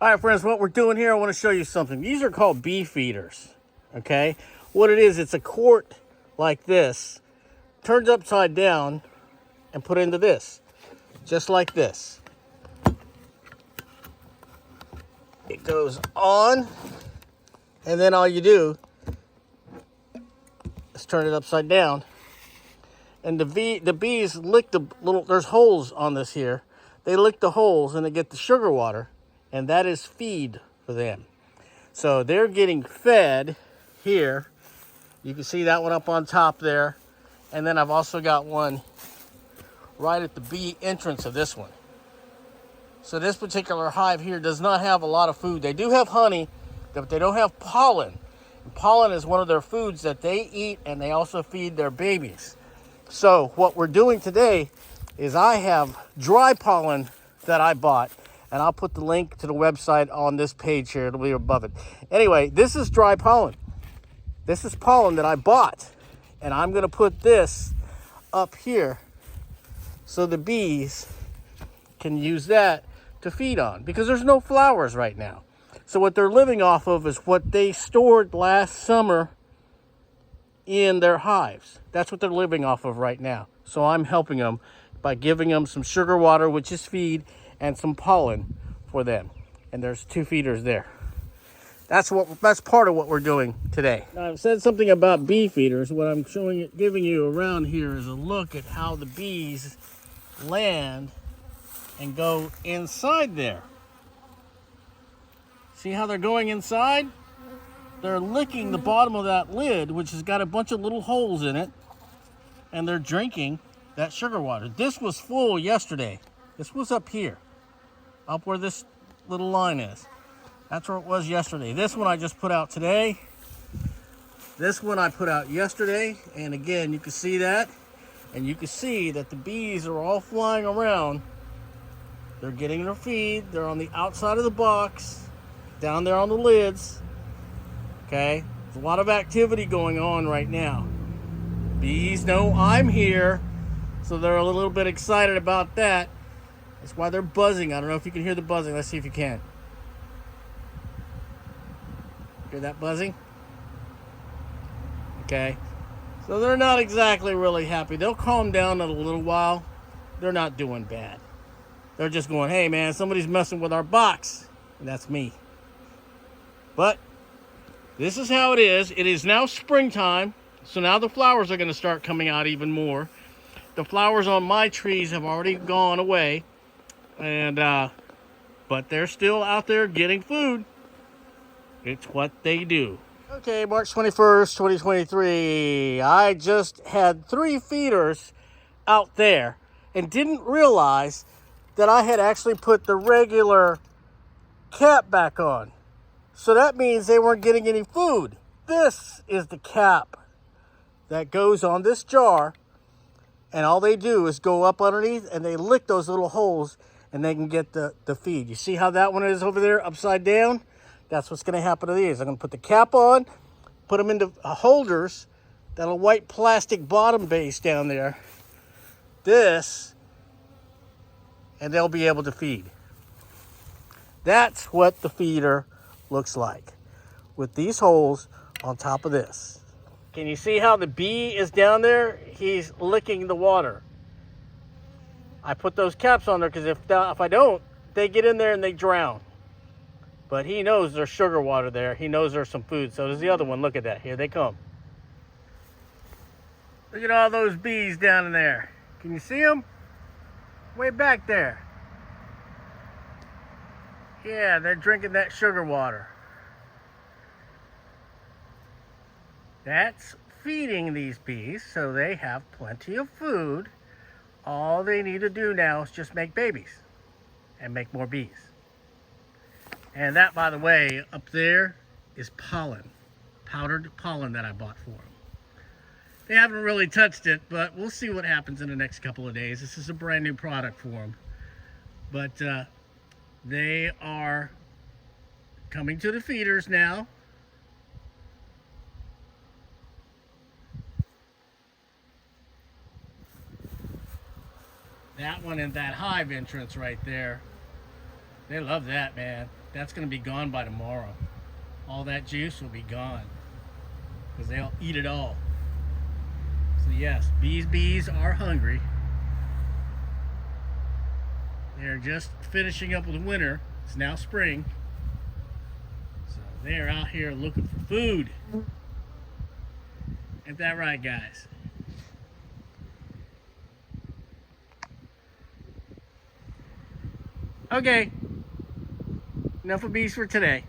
All right, friends, what we're doing here, I want to show you something. These are called bee feeders, okay? What it is, it's a quart like this, turned upside down and put into this, just like this. It goes on, and then all you do is turn it upside down, and the bees lick the little, there's holes on this here. They lick the holes and they get the sugar water, and that is feed for them. So they're getting fed here. You can see that one up on top there. And then I've also got one right at the bee entrance of this one. So this particular hive here does not have a lot of food. They do have honey, but they don't have pollen. And pollen is one of their foods that they eat, and they also feed their babies. So what we're doing today is I have dry pollen that I bought, and I'll put the link to the website on this page here. It'll be above it. Anyway, this is dry pollen. This is pollen that I bought, and I'm going to put this up here so the bees can use that to feed on, because there's no flowers right now. So what they're living off of is what they stored last summer in their hives. That's what they're living off of right now. So I'm helping them by giving them some sugar water, which is feed, and some pollen for them. And there's 2 feeders there. That's part of what we're doing today. Now, I've said something about bee feeders. What I'm giving you around here is a look at how the bees land and go inside there. See how they're going inside? They're licking the bottom of that lid, which has got a bunch of little holes in it, and they're drinking that sugar water. This was full yesterday. This was up here, up where this little line is. That's where it was yesterday. This one I just put out today. This one I put out yesterday, and again, you can see that, and you can see that the bees are all flying around. They're getting their feed. They're on the outside of the box, down there on the lids. Okay, there's a lot of activity going on right now. Bees know I'm here, so they're a little bit excited about that. That's why they're buzzing. I don't know if you can hear the buzzing. Let's see if you can. Hear that buzzing? Okay, so they're not exactly really happy. They'll calm down in a little while. They're not doing bad. They're just going, hey man, somebody's messing with our box. And that's me. But this is how it is. It is now springtime, so now the flowers are going to start coming out even more. The flowers on my trees have already gone away, and but they're still out there getting food. It's what they do. Okay, March 21st, 2023. I just had 3 feeders out there and didn't realize that I had actually put the regular cap back on. So that means they weren't getting any food. This is the cap that goes on this jar, and all they do is go up underneath and they lick those little holes, and they can get the feed. You see how that one is over there upside down? That's what's going to happen to these. I'm going to put the cap on, put them into holders, that little white plastic bottom base down there, this, and they'll be able to feed. That's what the feeder looks like, with these holes on top of this. Can you see how the bee is down there? He's licking the water. I put those caps on there because if I don't, they get in there and they drown. But he knows there's sugar water there. He knows there's some food. So does the other one. Look at that. Here they come. Look at all those bees down in there. Can you see them? Way back there. Yeah, they're drinking that sugar water. That's feeding these bees so they have plenty of food. All they need to do now is just make babies and make more bees. And that, by the way, up there is pollen, powdered pollen that I bought for them. They haven't really touched it, but we'll see what happens in the next couple of days. This is a brand new product for them. But they are coming to the feeders now. That one in that hive entrance right there They love that, man. That's going to be gone by tomorrow. All that juice will be gone because they'll eat it all. So yes, bees are hungry. They're just finishing up with winter. It's now spring. So they're out here looking for food. Ain't that right, guys? Okay. Enough of bees for today.